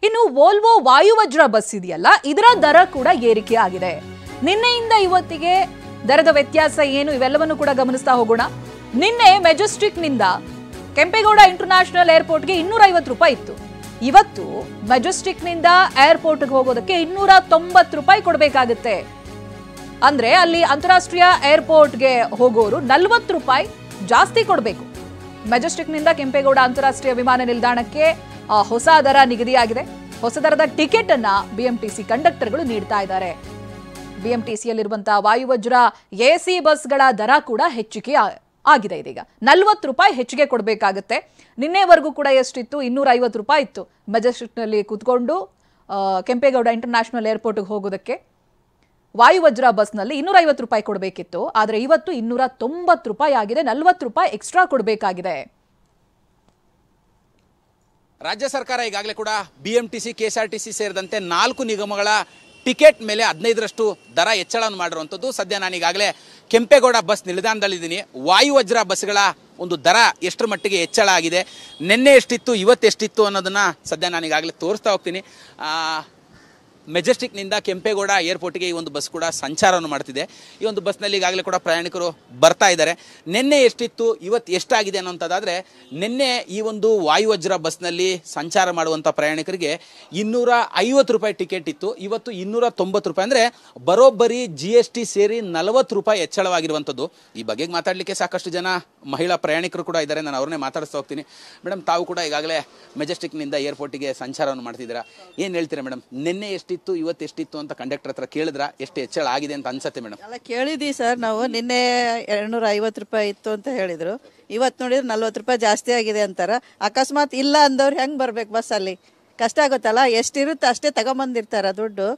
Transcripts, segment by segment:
ಇನ್ನು Volvo ವಾಯುವಜ್ರ bus ಇದೆಯಲ್ಲ, ಇದರ ದರ ಕೂಡ ಏರಿಕೆ ಆಗಿದೆ. ನಿನ್ನೆಯಿಂದ ಇವತ್ತಿಗೆ ದರದ ವ್ಯತ್ಯಾಸ ಏನು ಇವೆಲ್ಲವನ್ನು ಕೂಡ ಗಮನಿಸ್ತಾ ಹೋಗೋಣ. ನಿನ್ನೆ ಮೆಜೆಸ್ಟಿಕ್ ನಿಂದ ಕೆಂಪೇಗೌಡ ಇಂಟರ್ನ್ಯಾಷನಲ್ ಏರ್ಪೋರ್ಟ್ಗೆ 250 ರೂಪಾಯಿ ಇತ್ತು. ಇವತ್ತು ಮೆಜೆಸ್ಟಿಕ್ ನಿಂದ ಏರ್ಪೋರ್ಟ್ಗೆ ಹೋಗೋದಕ್ಕೆ 290 ರೂಪಾಯಿ ಕೊಡಬೇಕಾಗುತ್ತೆ. ಅಂದ್ರೆ ಅಲ್ಲಿ ಅಂತಾರಾಷ್ಟ್ರೀಯ ಏರ್ಪೋರ್ಟ್ಗೆ ಹೋಗೋರು 40 ರೂಪಾಯಿ ಜಾಸ್ತಿ ಕೊಡಬೇಕು. ಮೆಜೆಸ್ಟಿಕ್ ನಿಂದ ಕೆಂಪೇಗೌಡ ಅಂತಾರಾಷ್ಟ್ರೀಯ ವಿಮಾನ ನಿಲ್ದಾಣಕ್ಕೆ ಹೊಸ ದರ ನಿಗದಿಯಾಗಿದೆ. ಹೊಸ ದರದ ಟಿಕೆಟ್ ಅನ್ನ ಬಿಎಂಟಿಸಿ ಕಂಡಕ್ಟರ್ಗಳು ನೀಡ್ತಾ ಇದ್ದಾರೆ. ಬಿಎಂಟಿಸಿಯಲ್ಲಿರುವಂತಹ ವಾಯುವಜ್ರ ಎಸಿ ಬಸ್ಗಳ ದರ ಕೂಡ ಹೆಚ್ಚಿಗೆ ಆಗಿದೆ. ಇದೀಗ 40 ರೂಪಾಯಿ ಹೆಚ್ಚಿಗೆ ಕೊಡಬೇಕಾಗುತ್ತೆ. ನಿನ್ನೆವರೆಗೂ ಕೂಡ ಎಷ್ಟಿತ್ತು? 250 ರೂಪಾಯಿ ಇತ್ತು. ಮೆಜೆಸ್ಟಿಕ್ನಲ್ಲಿ ಕೂತ್ಕೊಂಡು ಕೆಂಪೇಗೌಡ ಇಂಟರ್ನ್ಯಾಷನಲ್ ಏರ್ಪೋರ್ಟ್ಗೆ ಹೋಗೋದಕ್ಕೆ ವಾಯುವಜ್ರ ಬಸ್ನಲ್ಲಿ 250 ರೂಪಾಯಿ ಕೊಡಬೇಕಿತ್ತು. ಆದರೆ ಇವತ್ತು 290 ರೂಪಾಯಿ ಆಗಿದೆ. 40 ರೂಪಾಯಿ ಎಕ್ಸ್ಟ್ರಾ ಕೊಡಬೇಕಾಗಿದೆ. ರಾಜ್ಯ ಸರ್ಕಾರ ಈಗಾಗಲೇ ಕೂಡ ಬಿಎಂಟಿಸಿ, ಕೆಎಸ್ಆರ್ಟಿಸಿ ಸೇರಿದಂತೆ 4 ನಿಗಮಗಳ ಟಿಕೆಟ್ ಮೇಲೆ 15ರಷ್ಟು ದರ ಹೆಚ್ಚಳವನ್ನು ಮಾಡಿರುವಂಥದ್ದು. ಸದ್ಯ ನಾನು ಈಗಾಗಲೇ ಕೆಂಪೇಗೌಡ ಬಸ್ ನಿಲ್ದಾಣದಲ್ಲಿದ್ದೀನಿ. ವಾಯುವಜ್ರ ಬಸ್ಗಳ ಒಂದು ದರ ಎಷ್ಟರ ಮಟ್ಟಿಗೆ ಹೆಚ್ಚಳ ಆಗಿದೆ, ನಿನ್ನೆ ಎಷ್ಟಿತ್ತು, ಇವತ್ತು ಎಷ್ಟಿತ್ತು ಅನ್ನೋದನ್ನು ಸದ್ಯ ನಾನು ಈಗಾಗಲೇ ತೋರಿಸ್ತಾ ಹೋಗ್ತೀನಿ. ಮೆಜೆಸ್ಟಿಕ್ನಿಂದ ಕೆಂಪೇಗೌಡ ಏರ್ಪೋರ್ಟ್ಗೆ ಈ ಒಂದು ಬಸ್ ಕೂಡ ಸಂಚಾರವನ್ನು ಮಾಡ್ತಿದೆ. ಈ ಒಂದು ಬಸ್ನಲ್ಲಿ ಈಗಾಗಲೇ ಕೂಡ ಪ್ರಯಾಣಿಕರು ಬರ್ತಾ ಇದ್ದಾರೆ. ನಿನ್ನೆ ಎಷ್ಟಿತ್ತು, ಇವತ್ತು ಎಷ್ಟಾಗಿದೆ ಅನ್ನೋಂಥದ್ದಾದರೆ, ನಿನ್ನೆ ಈ ಒಂದು ವಾಯುವಜ್ರ ಬಸ್ನಲ್ಲಿ ಸಂಚಾರ ಮಾಡುವಂಥ ಪ್ರಯಾಣಿಕರಿಗೆ 250 ರೂಪಾಯಿ ಟಿಕೆಟ್ ಇತ್ತು. ಇವತ್ತು 290 ರೂಪಾಯಿ, ಅಂದರೆ ಬರೋಬ್ಬರಿ GST ಸೇರಿ 40 ರೂಪಾಯಿ ಹೆಚ್ಚಳವಾಗಿರುವಂಥದ್ದು. ಈ ಬಗ್ಗೆ ಮಾತಾಡಲಿಕ್ಕೆ ಸಾಕಷ್ಟು ಜನ ಮಹಿಳಾ ಪ್ರಯಾಣಿಕರು ಕೂಡ ಇದ್ದಾರೆ. ನಾನು ಅವ್ರನ್ನೇ ಮಾತಾಡಿಸ್ತಾ ಹೋಗ್ತೀನಿ. ಮೇಡಮ್, ತಾವು ಕೂಡ ಈಗಾಗಲೇ ಮೆಜೆಸ್ಟಿಕ್ನಿಂದ ಏರ್ಪೋರ್ಟಿಗೆ ಸಂಚಾರವನ್ನು ಮಾಡ್ತಿದ್ದೀರಾ. ಏನು ಹೇಳ್ತೀರಾ ಮೇಡಮ್? ನಿನ್ನೆ ಎಷ್ಟಿತ್ತು, ಇವತ್ತು ಎಷ್ಟಿತ್ತು ಅಂತ ಕಂಡಕ್ಟರ್ ಹತ್ರ ಕೇಳಿದ್ರ? ಎಷ್ಟು ಹೆಚ್ಚಳ ಆಗಿದೆ ಅಂತ ಅನ್ಸುತ್ತೆ ಮೇಡಮ್? ಅಲ್ಲ, ಕೇಳಿದ್ವಿ ಸರ್. ನಾವು ನಿನ್ನೆ 250 ರೂಪಾಯಿ ಇತ್ತು ಅಂತ ಹೇಳಿದ್ರು. ಇವತ್ತು ನೋಡಿದ್ರೆ 40 ರೂಪಾಯಿ ಜಾಸ್ತಿ ಆಗಿದೆ ಅಂತಾರ. ಅಕಸ್ಮಾತ್ ಇಲ್ಲ ಅಂದವ್ರು ಹೆಂಗೆ ಬರ್ಬೇಕು ಬಸ್ಸಲ್ಲಿ? ಕಷ್ಟ ಆಗುತ್ತಲ್ಲ. ಎಷ್ಟಿರುತ್ತೆ ಅಷ್ಟೇ ತಗೊಂಬಂದಿರ್ತಾರ ದುಡ್ಡು.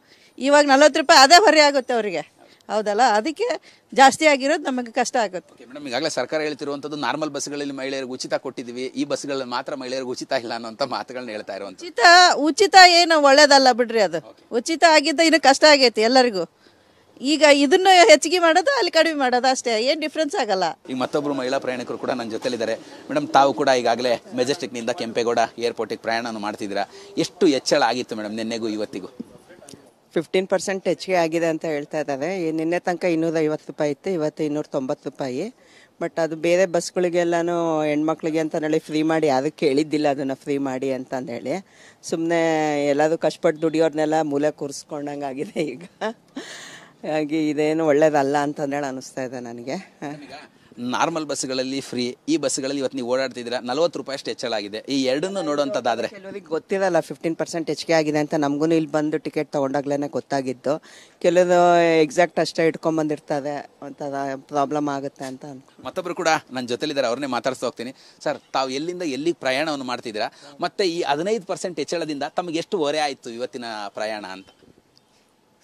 ಇವಾಗ 40 ರೂಪಾಯಿ ಅದೇ ಹೊರೆ ಆಗುತ್ತೆ ಅವರಿಗೆ, ಹೌದಲ್ಲ? ಅದಕ್ಕೆ ಜಾಸ್ತಿ ಆಗಿರೋದು ನಮಗೆ ಕಷ್ಟ ಆಗುತ್ತೆ. ಮೇಡಮ್, ಈಗಾಗಲೇ ಸರ್ಕಾರ ಹೇಳ್ತಿರುವಂಥದ್ದು ನಾರ್ಮಲ್ ಬಸ್ಗಳಲ್ಲಿ ಮಹಿಳೆಯರಿಗೆ ಉಚಿತ ಕೊಟ್ಟಿದ್ದೀವಿ, ಈ ಬಸ್ಗಳಲ್ಲಿ ಮಾತ್ರ ಮಹಿಳೆಯರಿಗೆ ಉಚಿತ ಇಲ್ಲ ಅನ್ನೋಂಥ ಮಾತುಗಳನ್ನ ಹೇಳ್ತಾ ಇರುವಂಥದ್ದು. ಉಚಿತ ಏನು ಒಳ್ಳೇದಲ್ಲ ಬಿಡ್ರಿ. ಅದು ಉಚಿತ ಆಗಿದ್ದ ಇನ್ನು ಕಷ್ಟ ಆಗೈತಿ ಎಲ್ಲರಿಗೂ. ಈಗ ಇದನ್ನು ಹೆಚ್ಚಿಗೆ ಮಾಡೋದು, ಅಲ್ಲಿ ಕಡಿಮೆ ಮಾಡೋದು ಅಷ್ಟೇ, ಏನು ಡಿಫ್ರೆನ್ಸ್ ಆಗಲ್ಲ. ಈಗ ಮತ್ತೊಬ್ಬರು ಮಹಿಳಾ ಪ್ರಯಾಣಿಕರು ಕೂಡ ನನ್ನ ಜೊತೆಲಿದ್ದಾರೆ. ಮೇಡಮ್, ತಾವು ಕೂಡ ಈಗಾಗಲೇ ಮೆಜೆಸ್ಟಿಕ್ನಿಂದ ಕೆಂಪೇಗೌಡ ಏರ್ಪೋರ್ಟಿಗೆ ಪ್ರಯಾಣವನ್ನು ಮಾಡ್ತಿದ್ದೀರಾ. ಎಷ್ಟು ಹೆಚ್ಚಳ ಆಗಿತ್ತು ಮೇಡಮ್ ನಿನ್ನೆಗೂ ಇವತ್ತಿಗೂ? 15% ಹೆಚ್ಚಿಗೆ ಆಗಿದೆ ಅಂತ ಹೇಳ್ತಾ ಇದ್ದಾರೆ. ನಿನ್ನೆ ತನಕ 250 ರೂಪಾಯಿ ಇತ್ತು, ಇವತ್ತು 290 ರೂಪಾಯಿ. ಬಟ್ ಅದು ಬೇರೆ ಬಸ್ಗಳಿಗೆಲ್ಲನೂ ಹೆಣ್ಮಕ್ಳಿಗೆ ಅಂತ ಹೇಳಿ ಫ್ರೀ ಮಾಡಿ ಯಾರು ಕೇಳಿದ್ದಿಲ್ಲ ಅದನ್ನು ಫ್ರೀ ಮಾಡಿ ಅಂತಂದೇಳಿ. ಸುಮ್ಮನೆ ಎಲ್ಲರೂ ಕಷ್ಟಪಟ್ಟು ದುಡಿಯೋರ್ನೆಲ್ಲ ಮೂಲೆ ಕೂರಿಸ್ಕೊಂಡಂಗೆ ಆಗಿದೆ ಈಗ. ಹಾಗೆ ಇದೇನು ಒಳ್ಳೇದಲ್ಲ ಅಂತಂದೇಳಿ ಅನಿಸ್ತಾ ಇದೆ ನನಗೆ. ನಾರ್ಮಲ್ ಬಸ್ಗಳಲ್ಲಿ ಫ್ರೀ, ಈ ಬಸ್ಗಳಲ್ಲಿ ಇವತ್ತು ನೀವು ಓಡಾಡ್ತಿದ್ದೀರಾ, 40 ರೂಪಾಯಿ ಅಷ್ಟು ಹೆಚ್ಚಳ ಆಗಿದೆ. ಈ ಎರಡನ್ನೂ ನೋಡುವಂಥದ್ದಾದ್ರೆ ಕೆಲವರಿಗೆ ಗೊತ್ತಿರಲ್ಲ 15% ಹೆಚ್ಚಿಗೆ ಆಗಿದೆ ಅಂತ. ನಮಗೂ ಇಲ್ಲಿ ಬಂದು ಟಿಕೆಟ್ ತೊಗೊಂಡಾಗ್ಲೇ ಗೊತ್ತಾಗಿದ್ದು. ಕೆಲವರು ಎಕ್ಸಾಕ್ಟ್ ಅಷ್ಟೇ ಇಟ್ಕೊಂಡ್ಬಂದಿರ್ತಾರೆ ಅಂತ ಪ್ರಾಬ್ಲಮ್ ಆಗುತ್ತೆ ಅಂತ. ಮತ್ತೊಬ್ಬರು ಕೂಡ ನನ್ನ ಜೊತೆಲಿದ್ದಾರೆ, ಅವ್ರನ್ನೇ ಮಾತಾಡ್ತಾ ಹೋಗ್ತೀನಿ. ಸರ್, ತಾವು ಎಲ್ಲಿಂದ ಎಲ್ಲಿಗೆ ಪ್ರಯಾಣವನ್ನು ಮಾಡ್ತಿದ್ದೀರಾ, ಮತ್ತು ಈ 15% ಹೆಚ್ಚಳದಿಂದ ತಮಗೆ ಎಷ್ಟು ಹೊರೆ ಆಯಿತು ಇವತ್ತಿನ ಪ್ರಯಾಣ ಅಂತ?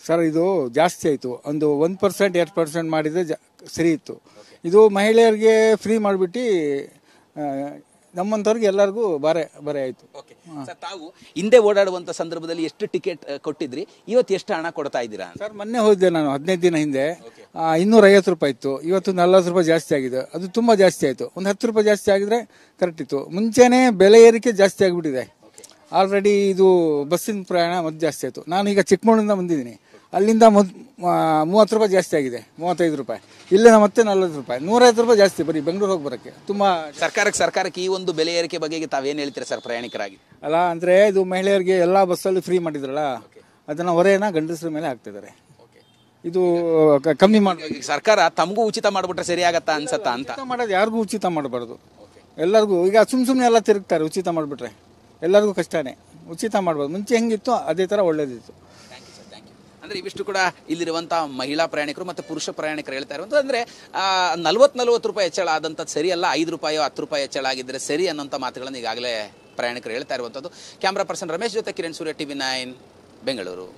ಸರ್, ಇದು ಜಾಸ್ತಿ ಆಯಿತು. ಒಂದು 1% 2% ಮಾಡಿದರೆ ಸರಿ ಇತ್ತು. ಇದು ಮಹಿಳೆಯರಿಗೆ ಫ್ರೀ ಮಾಡಿಬಿಟ್ಟು ನಮ್ಮಂಥವ್ರಿಗೆ ಎಲ್ಲರಿಗೂ ಬರೆ ಆಯಿತು. ಸರ್, ತಾವು ಹಿಂದೆ ಓಡಾಡುವಂಥ ಸಂದರ್ಭದಲ್ಲಿ ಎಷ್ಟು ಟಿಕೆಟ್ ಕೊಟ್ಟಿದ್ರಿ, ಇವತ್ತು ಎಷ್ಟು ಹಣ ಕೊಡ್ತಾ ಇದ್ದೀರಾ? ಸರ್, ಮೊನ್ನೆ ಹೋದ್ದೆ ನಾನು 15 ದಿನ ಹಿಂದೆ. 250 ರೂಪಾಯಿ ಇತ್ತು, ಇವತ್ತು 40 ರೂಪಾಯಿ ಜಾಸ್ತಿ ಆಗಿದೆ. ಅದು ತುಂಬ ಜಾಸ್ತಿ ಆಯಿತು. ಒಂದು 10 ರೂಪಾಯಿ ಜಾಸ್ತಿ ಆಗಿದ್ರೆ ಕರೆಕ್ಟ್ ಇತ್ತು. ಮುಂಚೆನೇ ಬೆಲೆ ಏರಿಕೆ ಜಾಸ್ತಿ ಆಗಿಬಿಟ್ಟಿದೆ ಆಲ್ರೆಡಿ. ಇದು ಬಸ್ಸಿನ ಪ್ರಯಾಣ ಮತ್ತೆ ಜಾಸ್ತಿ ಆಯಿತು. ನಾನು ಈಗ ಚಿಕ್ಕಮಗಳೂರಿಂದ ಬಂದಿದ್ದೀನಿ. ಅಲ್ಲಿಂದ 30 ರೂಪಾಯಿ ಜಾಸ್ತಿ ಆಗಿದೆ, 35 ರೂಪಾಯಿ. ಇಲ್ಲಿಂದ ಮತ್ತೆ 40 ರೂಪಾಯಿ, 150 ರೂಪಾಯಿ ಜಾಸ್ತಿ ಬರೀ ಬೆಂಗಳೂರು ಹೋಗಿ ಬರೋಕ್ಕೆ. ತುಂಬ ಸರ್ಕಾರಕ್ಕೆ ಈ ಒಂದು ಬೆಲೆ ಏರಿಕೆ ಬಗ್ಗೆ ತಾವೇನು ಹೇಳ್ತೀರಾ ಸರ್ ಪ್ರಯಾಣಿಕರಾಗಿ? ಅಲ್ಲ, ಅಂದರೆ ಇದು ಮಹಿಳೆಯರಿಗೆ ಎಲ್ಲ ಬಸ್ಸಲ್ಲಿ ಫ್ರೀ ಮಾಡಿದ್ರಲ್ಲ, ಅದನ್ನು ಹೊರೆನ ಗಂಡಸರ ಮೇಲೆ ಹಾಕ್ತಿದ್ದಾರೆ. ಇದು ಕಮ್ಮಿ ಮಾಡಿ ಸರ್ಕಾರ ತಮಗೂ ಉಚಿತ ಮಾಡಿಬಿಟ್ರೆ ಸರಿ ಆಗತ್ತಾ ಅನ್ಸತ್ತಾ ಅಂತ? ಉಚಿತ ಮಾಡೋದು ಯಾರಿಗೂ ಉಚಿತ ಮಾಡಬಾರ್ದು. ಎಲ್ಲರಿಗೂ ಈಗ ಸುಮ್ಮನೆ ಎಲ್ಲ ತಿರುಗ್ತಾರೆ. ಉಚಿತ ಮಾಡಿಬಿಟ್ರೆ ಎಲ್ಲರಿಗೂ ಕಷ್ಟನೇ. ಉಚಿತ ಮಾಡ್ಬೋದು. ಮುಂಚೆ ಹೆಂಗಿತ್ತು ಅದೇ ಥರ ಒಳ್ಳೇದಿತ್ತು. ಅಂದರೆ ಇವಿಷ್ಟು ಕೂಡ ಇಲ್ಲಿರುವಂಥ ಮಹಿಳಾ ಪ್ರಯಾಣಿಕರು ಮತ್ತು ಪುರುಷ ಪ್ರಯಾಣಿಕರು ಹೇಳ್ತಾ ಇರುವಂಥದ್ದು. ಅಂದರೆ 40 ರೂಪಾಯಿ ಹೆಚ್ಚಳ ಆದಂಥದ್ದು ಸರಿಯಲ್ಲ, 5 ರೂಪಾಯೋ 10 ರೂಪಾಯಿ ಹೆಚ್ಚಳ ಆಗಿದ್ದರೆ ಸರಿ ಅನ್ನೋಂಥ ಮಾತುಗಳನ್ನು ಈಗಾಗಲೇ ಪ್ರಯಾಣಿಕರು ಹೇಳ್ತಾ ಇರುವಂಥದ್ದು. ಕ್ಯಾಮ್ರಾ ಪರ್ಸನ್ ರಮೇಶ್ ಜೊತೆ ಕಿರಣ್ ಸೂರ್ಯ, TV9 ಬೆಂಗಳೂರು.